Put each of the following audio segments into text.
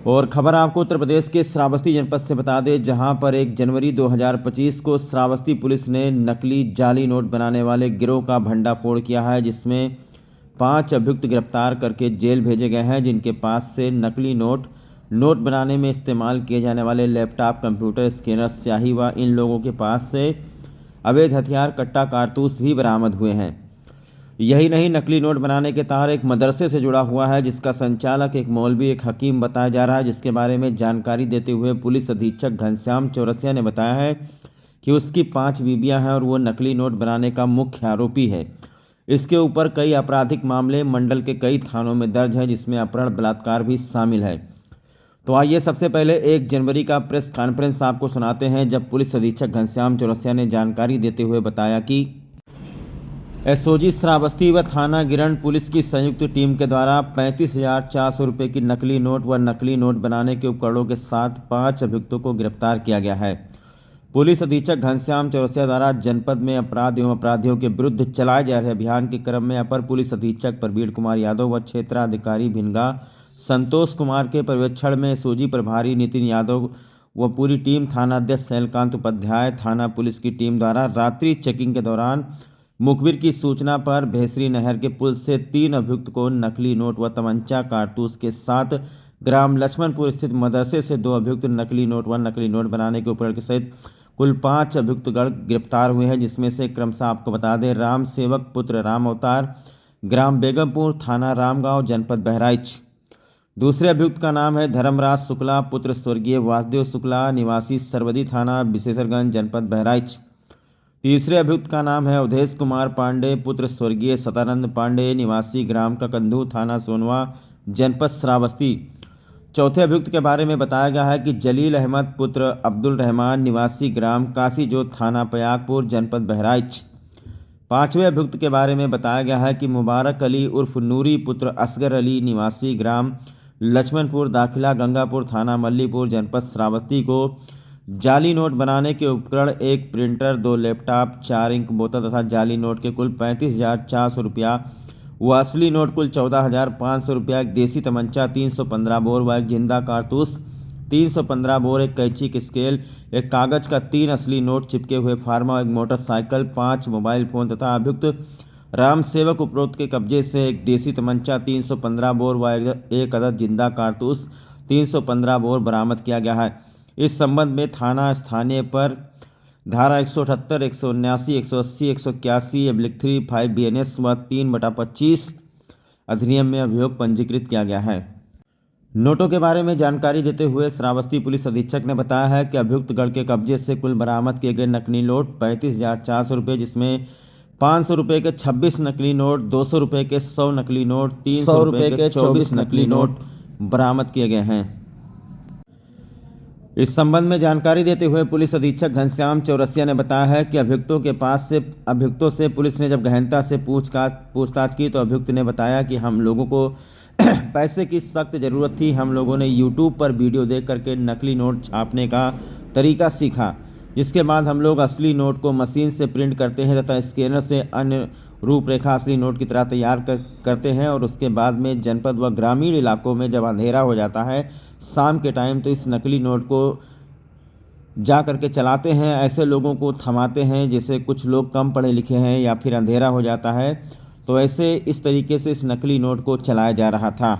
और खबर आपको उत्तर प्रदेश के श्रावस्ती जनपद से बता दें, जहां पर 1 जनवरी 2025 को श्रावस्ती पुलिस ने नकली जाली नोट बनाने वाले गिरोह का भंडाफोड़ किया है, जिसमें 5 अभियुक्त गिरफ्तार करके जेल भेजे गए हैं, जिनके पास से नकली नोट बनाने में इस्तेमाल किए जाने वाले लैपटॉप, कंप्यूटर, स्कैनर, स्याही व इन लोगों के पास से अवैध हथियार, कट्टा, कारतूस भी बरामद हुए हैं। यही नहीं, नकली नोट बनाने के तार एक मदरसे से जुड़ा हुआ है, जिसका संचालक एक मौलवी, एक हकीम बताया जा रहा है, जिसके बारे में जानकारी देते हुए पुलिस अधीक्षक घनश्याम चौरसिया ने बताया है कि उसकी 5 बीवियां हैं और वो नकली नोट बनाने का मुख्य आरोपी है। इसके ऊपर कई आपराधिक मामले मंडल के कई थानों में दर्ज है, जिसमें अपहरण, बलात्कार भी शामिल है। तो आइए सबसे पहले 1 जनवरी का प्रेस कॉन्फ्रेंस आपको सुनाते हैं, जब पुलिस अधीक्षक घनश्याम चौरसिया ने जानकारी देते हुए बताया कि एसओजी श्रावस्ती व थाना गिरंड पुलिस की संयुक्त टीम के द्वारा 35,400 रुपये की नकली नोट व नकली नोट बनाने के उपकरणों के साथ 5 अभियुक्तों को गिरफ्तार किया गया है। पुलिस अधीक्षक घनश्याम चौरसिया द्वारा जनपद में अपराध एवं अपराधियों के विरुद्ध चलाए जा रहे अभियान के क्रम में अपर पुलिस अधीक्षक प्रवीण कुमार यादव व क्षेत्राधिकारी भिनगा संतोष कुमार के पर्यवेक्षण में एसओजी प्रभारी नितिन यादव व पूरी टीम, थानाध्यक्ष शैलकांत उपाध्याय, थाना पुलिस की टीम द्वारा रात्रि चेकिंग के दौरान मुखबिर की सूचना पर भेसरी नहर के पुल से 3 अभियुक्त को नकली नोट व तमंचा, कारतूस के साथ ग्राम लक्ष्मणपुर स्थित मदरसे से 2 अभियुक्त नकली नोट व नकली नोट बनाने के उपकरण के सहित कुल 5 अभियुक्तगण गिरफ्तार हुए हैं, जिसमें से क्रमशः आपको बता दें, राम सेवक पुत्र राम अवतार, ग्राम बेगमपुर, थाना रामगांव, जनपद बहराइच। दूसरे अभियुक्त का नाम है धर्मराज शुक्ला पुत्र स्वर्गीय वासुदेव शुक्ला, निवासी सरवदी, थाना विशेषरगंज, जनपद बहराइच। तीसरे अभियुक्त का नाम है अवधेश कुमार पांडे पुत्र स्वर्गीय सतानंद पांडे, निवासी ग्राम ककंदू, थाना सोनवा, जनपद श्रावस्ती। चौथे अभियुक्त के बारे में बताया गया है कि जलील अहमद पुत्र अब्दुल रहमान, निवासी ग्राम कासीजोत, थाना पयागपुर, जनपद बहराइच। पांचवें अभियुक्त के बारे में बताया गया है कि मुबारक अली उर्फ नूरी पुत्र असगर अली, निवासी ग्राम लक्ष्मणपुर, दाखिला गंगापुर, थाना मल्लीपुर, जनपद श्रावस्ती को जाली नोट बनाने के उपकरण, 1 प्रिंटर, 2 लैपटॉप, 4 इंक बोतल तथा जाली नोट के कुल 35,400 रुपया व असली नोट कुल 14,500 रुपया, एक देसी तमंचा 315 बोर व एक जिंदा कारतूस 315 बोर, एक कैंची के स्केल, एक कागज का 3 असली नोट चिपके हुए फार्मा, एक मोटरसाइकिल, 5 मोबाइल फोन तथा अभियुक्त राम सेवक उपरोक्त के कब्जे से एक देसी तमंचा 315 बोर व एक अदद जिंदा कारतूस 315 बोर बरामद किया गया है। इस संबंध में थाना स्थानीय पर धारा 178, 179, 180, 181/3 5 BNS व 3/25 अधिनियम में अभियोग पंजीकृत किया गया है। नोटों के बारे में जानकारी देते हुए श्रावस्ती पुलिस अधीक्षक ने बताया है कि अभियुक्त गढ़ के कब्जे से कुल बरामद किए गए नकली नोट 35,400 रुपये, जिसमें 500 रुपये के 26 नकली नोट, 200 रुपये के 100 नकली नोट, 300 रुपये के 24 नकली नोट बरामद किए गए हैं। इस संबंध में जानकारी देते हुए पुलिस अधीक्षक घनश्याम चौरसिया ने बताया है कि अभियुक्तों से पुलिस ने जब गहनता से पूछताछ की तो अभियुक्त ने बताया कि हम लोगों को पैसे की सख्त ज़रूरत थी। हम लोगों ने यूट्यूब पर वीडियो देख करके नकली नोट छापने का तरीका सीखा, जिसके बाद हम लोग असली नोट को मशीन से प्रिंट करते हैं तथा स्कैनर से अन्य रूपरेखा असली नोट की तरह तैयार करते हैं और उसके बाद में जनपद व ग्रामीण इलाकों में जब अंधेरा हो जाता है शाम के टाइम, तो इस नकली नोट को जा करके चलाते हैं, ऐसे लोगों को थमाते हैं जैसे कुछ लोग कम पढ़े लिखे हैं या फिर अंधेरा हो जाता है, तो ऐसे इस तरीके से इस नकली नोट को चलाया जा रहा था।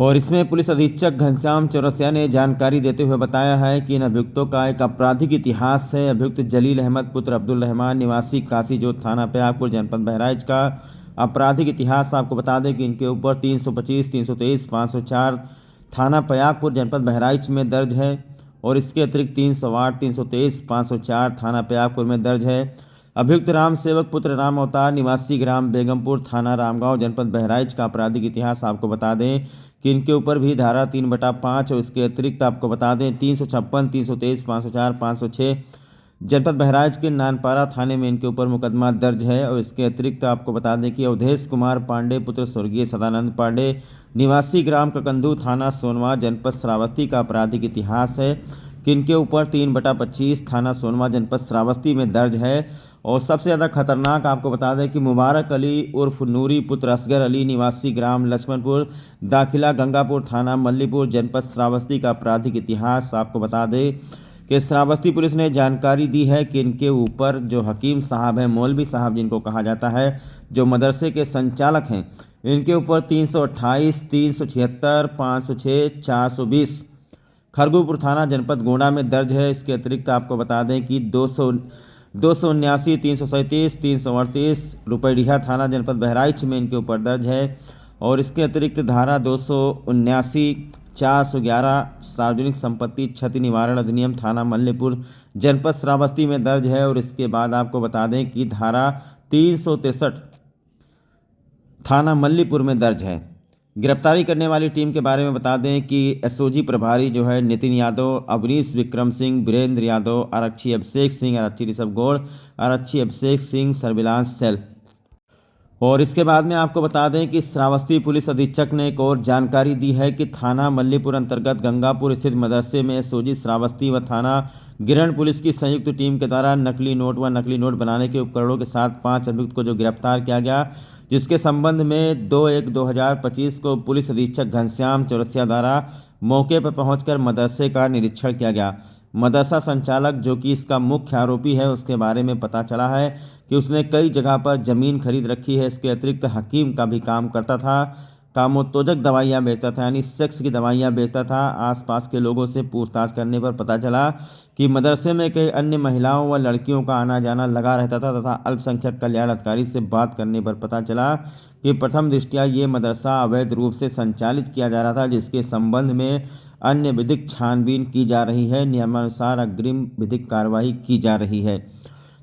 और इसमें पुलिस अधीक्षक घनश्याम चौरसिया ने जानकारी देते हुए बताया है कि इन अभियुक्तों का एक आपराधिक इतिहास है। अभियुक्त जलील अहमद पुत्र अब्दुल रहमान, निवासी कासीजोत, थाना पयागपुर, जनपद बहराइच का आपराधिक इतिहास आपको बता दें कि इनके ऊपर 325, 323, 504 थाना पयागपुर, जनपद बहराइच में दर्ज है और इसके अतिरिक्त 308, 323, 504 थाना पयागपुर में दर्ज है। अभियुक्त राम सेवक पुत्र राम अवतार, निवासी ग्राम बेगमपुर, थाना रामगांव, जनपद बहराइच का आपराधिक इतिहास आपको बता दें कि इनके ऊपर भी धारा 3/5 और इसके अतिरिक्त आपको बता दें 356, 323, 504, 506 जनपद बहराइच के नानपारा थाने में इनके ऊपर मुकदमा दर्ज है। और इसके अतिरिक्त आपको बता दें कि अवधेश कुमार पांडे पुत्र स्वर्गीय सदानंद पांडे, निवासी ग्राम ककंदू, थाना सोनवा, जनपद श्रावस्ती का आपराधिक इतिहास है। कि इनके ऊपर 3/25 थाना सोनवा जनपद श्रावस्ती में दर्ज है। और सबसे ज़्यादा खतरनाक आपको बता दें कि मुबारक अली उर्फ नूरी पुत्र असगर अली निवासी ग्राम लक्ष्मणपुर दाखिला गंगापुर थाना मल्लीपुर जनपद श्रावस्ती का आपराधिक इतिहास आपको बता दें कि श्रावस्ती पुलिस ने जानकारी दी है कि इनके ऊपर जो हकीम साहब हैं, मौलवी साहब जिनको कहा जाता है, जो मदरसे के संचालक हैं, इनके ऊपर 328, 376, 506, 420 खरगुपुर थाना जनपद गोंडा में दर्ज है। इसके अतिरिक्त आपको बता दें कि 279, 337, 338 रुपयडीहा थाना जनपद बहराइच में इनके ऊपर दर्ज है। और इसके अतिरिक्त धारा 279, 411 सार्वजनिक संपत्ति क्षति निवारण अधिनियम थाना मल्लीपुर जनपद श्रावस्ती में दर्ज है। और इसके बाद आपको बता दें कि धारा 363 थाना मल्लीपुर में दर्ज है। गिरफ्तारी करने वाली टीम के बारे में बता दें कि एसओजी प्रभारी जो है नितिन यादव, अवनीश विक्रम सिंह, वीरेंद्र यादव, आरक्षी अभिषेक सिंह, आरक्षी ऋषभ गौड़, आरक्षी अभिषेक सिंह, सर्विलांस सेल। और इसके बाद में आपको बता दें कि श्रावस्ती पुलिस अधीक्षक ने एक और जानकारी दी है कि थाना मल्लीपुर अंतर्गत गंगापुर स्थित मदरसे में एसओजी श्रावस्ती व थाना गिरण पुलिस की संयुक्त टीम के द्वारा नकली नोट व नकली नोट बनाने के उपकरणों के साथ 5 अभियुक्त को जो गिरफ्तार किया गया, जिसके संबंध में 2/1/2025 को पुलिस अधीक्षक घनश्याम चौरसिया द्वारा मौके पर पहुंचकर मदरसे का निरीक्षण किया गया। मदरसा संचालक जो कि इसका मुख्य आरोपी है, उसके बारे में पता चला है कि उसने कई जगह पर ज़मीन खरीद रखी है। इसके अतिरिक्त हकीम का भी काम करता था, कामोत्तेजक दवाइयाँ बेचता था, यानी सेक्स की दवाइयाँ बेचता था। आसपास के लोगों से पूछताछ करने पर पता चला कि मदरसे में कई अन्य महिलाओं व लड़कियों का आना जाना लगा रहता था तथा अल्पसंख्यक कल्याण अधिकारी से बात करने पर पता चला कि प्रथम दृष्टया ये मदरसा अवैध रूप से संचालित किया जा रहा था, जिसके संबंध में अन्य विधिक छानबीन की जा रही है। नियमानुसार अग्रिम विधिक कार्रवाई की जा रही है।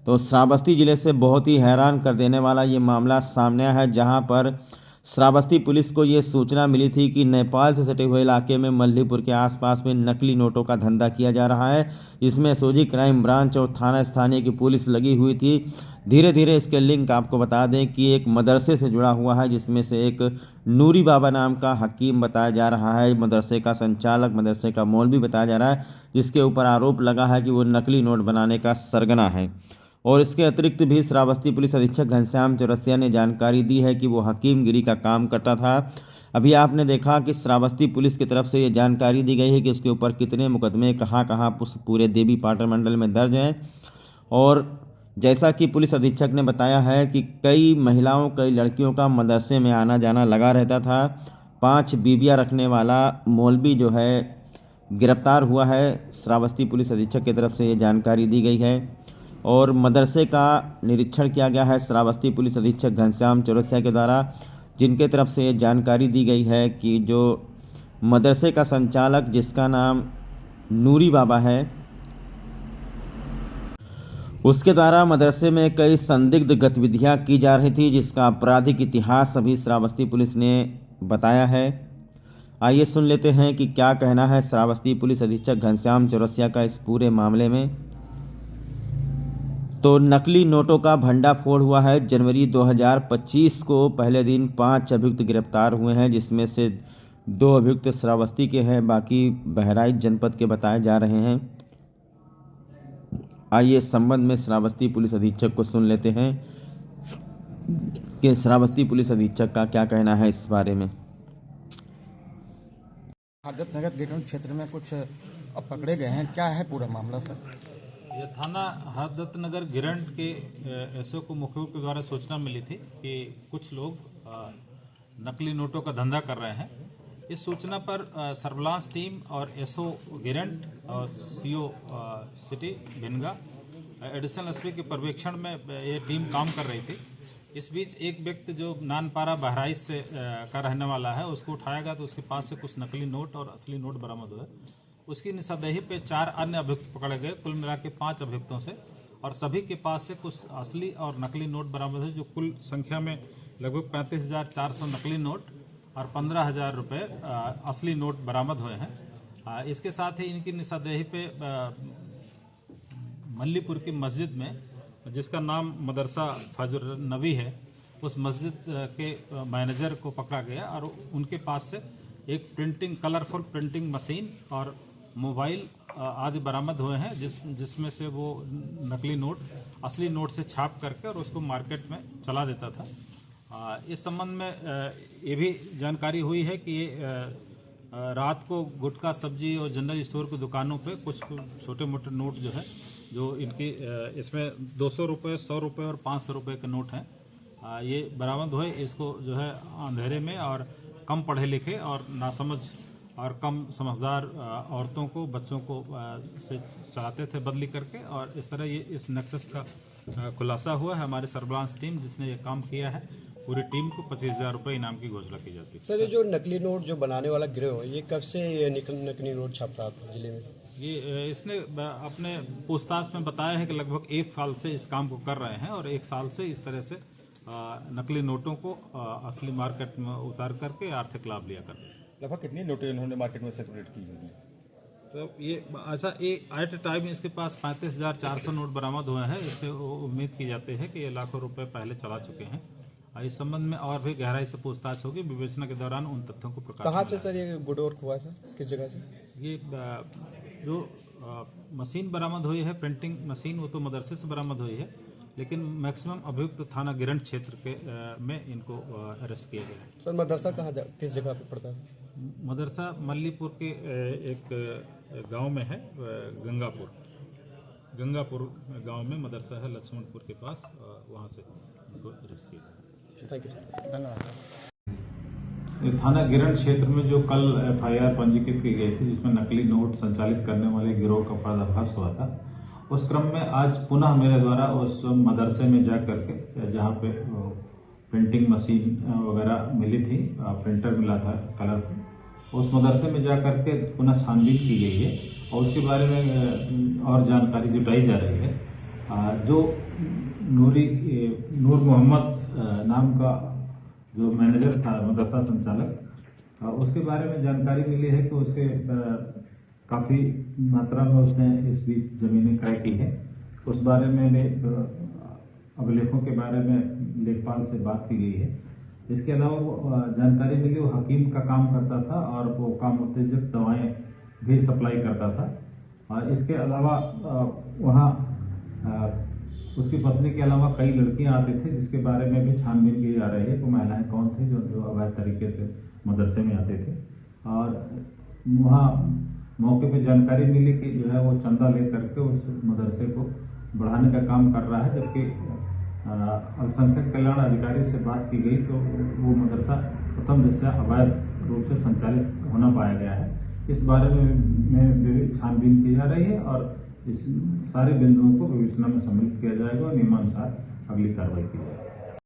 तो श्रावस्ती जिले से बहुत ही हैरान कर देने वाला ये मामला सामने आया है, जहां पर श्रावस्ती पुलिस को ये सूचना मिली थी कि नेपाल से सटे हुए इलाके में मल्लीपुर के आसपास में नकली नोटों का धंधा किया जा रहा है। इसमें एसओजी क्राइम ब्रांच और थाना स्थानीय की पुलिस लगी हुई थी। धीरे धीरे इसके लिंक आपको बता दें कि एक मदरसे से जुड़ा हुआ है, जिसमें से एक नूरी बाबा नाम का हकीम बताया जा रहा है, मदरसे का संचालक, मदरसे का मौलवी बताया जा रहा है, जिसके ऊपर आरोप लगा है कि वो नकली नोट बनाने का सरगना है। और इसके अतिरिक्त भी श्रावस्ती पुलिस अधीक्षक घनश्याम चौरसिया ने जानकारी दी है कि वो हकीमगिरी का काम करता था। अभी आपने देखा कि श्रावस्ती पुलिस की तरफ से ये जानकारी दी गई है कि उसके ऊपर कितने मुकदमे कहाँ पूरे देवी पाटन मंडल में दर्ज हैं। और जैसा कि पुलिस अधीक्षक ने बताया है कि कई महिलाओं, कई लड़कियों का मदरसे में आना जाना लगा रहता था। 5 बीबियाँ रखने वाला मौलवी जो है गिरफ्तार हुआ है। श्रावस्ती पुलिस अधीक्षक की तरफ से ये जानकारी दी गई है। और मदरसे का निरीक्षण किया गया है श्रावस्ती पुलिस अधीक्षक घनश्याम चौरसिया के द्वारा, जिनके तरफ से ये जानकारी दी गई है कि जो मदरसे का संचालक, जिसका नाम नूरी बाबा है, उसके द्वारा मदरसे में कई संदिग्ध गतिविधियां की जा रही थी, जिसका आपराधिक इतिहास अभी श्रावस्ती पुलिस ने बताया है। आइए सुन लेते हैं कि क्या कहना है श्रावस्ती पुलिस अधीक्षक घनश्याम चौरसिया का इस पूरे मामले में। तो नकली नोटों का भंडाफोड़ हुआ है। जनवरी 2025 को पहले दिन 5 अभियुक्त गिरफ्तार हुए हैं, जिसमें से 2 अभियुक्त श्रावस्ती के हैं, बाकी बहराइच जनपद के बताए जा रहे हैं। आइए इस संबंध में श्रावस्ती पुलिस अधीक्षक को सुन लेते हैं कि श्रावस्ती पुलिस अधीक्षक का क्या कहना है इस बारे में। हाजत नगर गिरण क्षेत्र में कुछ अब पकड़े गए हैं, क्या है पूरा मामला सर? यह थाना हाजत नगर गिरण के एसओ को मुखबिर के द्वारा सूचना मिली थी कि कुछ लोग नकली नोटों का धंधा कर रहे हैं। इस सूचना पर सर्विलांस टीम और एसओ गिरण और CO city Bhinga additional SP के पर्यवेक्षण में ये टीम काम कर रही थी। इस बीच एक व्यक्ति जो नानपारा बहराइच से का रहने वाला है, उसको उठाया गया तो उसके पास से कुछ नकली नोट और असली नोट बरामद हुए। उसकी निशानदेही पे 4 अन्य अभियुक्त पकड़े गए, कुल मिला के 5 अभियुक्तों से, और सभी के पास से कुछ असली और नकली नोट बरामद हुए, जो कुल संख्या में लगभग 35,400 नकली नोट और 15,000 रुपये असली नोट बरामद हुए हैं। इसके साथ ही इनकी निशानदेही पे मल्लीपुर की मस्जिद में, जिसका नाम मदरसा फजर नबी है, उस मस्जिद के मैनेजर को पकड़ा गया और उनके पास से एक कलरफुल प्रिंटिंग मशीन और मोबाइल आदि बरामद हुए हैं, जिसमें से वो नकली नोट असली नोट से छाप करके और उसको मार्केट में चला देता था। इस संबंध में ये भी जानकारी हुई है कि ये रात को गुटखा, सब्जी और जनरल स्टोर की दुकानों पे कुछ छोटे मोटे नोट जो है, जो इनकी इसमें 200 रुपये, 100 रुपये और 500 रुपये के नोट हैं, ये बरामद हुए। इसको जो है अंधेरे में और कम पढ़े लिखे और नासमझ और कम समझदार औरतों को, बच्चों को से चलाते थे बदली करके, और इस तरह ये इस नक्सस का खुलासा हुआ है। हमारी सर्विलांस टीम जिसने ये काम किया है, पूरी टीम को 25,000 रुपये इनाम की घोषणा की जाती है। सर, ये जो नकली नोट जो बनाने वाला गिरोह है, ये कब से नकली नोट छाप रहा था जिले में? ये इसने अपने पूछताछ में बताया है कि लगभग 1 साल से इस काम को कर रहे हैं और 1 साल से इस तरह से नकली नोटों को असली मार्केट में उतार करके आर्थिक लाभ लिया करते हैं। लगभग कितनी नोटें इन्होंने मार्केट में सर्कुलेट की होगी? तो ये ऐसा एट ए टाइम इसके पास 35,400 नोट बरामद हुए हैं। इससे उम्मीद की जाती है कि ये लाखों रुपए पहले चला चुके हैं। इस संबंध में और भी गहराई से पूछताछ होगी। विवेचना के दौरान उन तथ्यों को प्रकाश कहाँ से सर ये गुडोर हुआ सर, किस जगह से? ये जो मशीन बरामद हुई है, प्रिंटिंग मशीन, वो तो मदरसे से बरामद हुई है, लेकिन मैक्सिमम अभियुक्त थाना गिरंट क्षेत्र के में इनको अरेस्ट किया गया है। सर, मदरसा किस जगह पे पड़ता है? मदरसा मल्लीपुर के एक गांव में है, गंगापुर गांव में मदरसा है, लक्ष्मणपुर के पास, वहां से इनको अरेस्ट किया गया। थैंक यू सर, धन्यवाद। थाना गिरंट क्षेत्र में जो कल FIR पंजीकृत की गई थी, जिसमें नकली नोट संचालित करने वाले गिरोह का पर्दाफाश हुआ था, उस क्रम में आज पुनः मेरे द्वारा उस मदरसे में जा करके, जहाँ पे प्रिंटिंग मशीन वगैरह मिली थी, प्रिंटर मिला था कलरफुल, उस मदरसे में जा करके पुनः छानबीन की गई है और उसके बारे में और जानकारी जुटाई जा रही है। जो नूर मोहम्मद नाम का जो मैनेजर था, मदरसा संचालक, उसके बारे में जानकारी मिली है कि उसके काफ़ी मात्रा में उसने इस बीच ज़मीनें क्रय की है। उस बारे में भी अभिलेखों के बारे में लेखपाल से बात की गई है। इसके अलावा जानकारी मिली वो हकीम का काम करता था और वो काम उत्तेजक दवाएं भी सप्लाई करता था। और इसके अलावा वहाँ उसकी पत्नी के अलावा कई लड़कियां आते थे, जिसके बारे में भी छानबीन की जा रही है। वो महिलाएं कौन थी जो अवैध तरीके से मदरसे में आते थे। और वहाँ मौके पे जानकारी मिली कि जो है वो चंदा ले करके उस मदरसे को बढ़ाने का काम कर रहा है, जबकि अल्पसंख्यक कल्याण अधिकारी से बात की गई तो वो मदरसा प्रथम दृष्टया अवैध रूप से संचालित होना पाया गया है। इस बारे में छानबीन की जा रही है और इस सारे बिंदुओं को विवेचना में सम्मिलित किया जाएगा और नियमानुसार अगली कार्रवाई की जाएगी।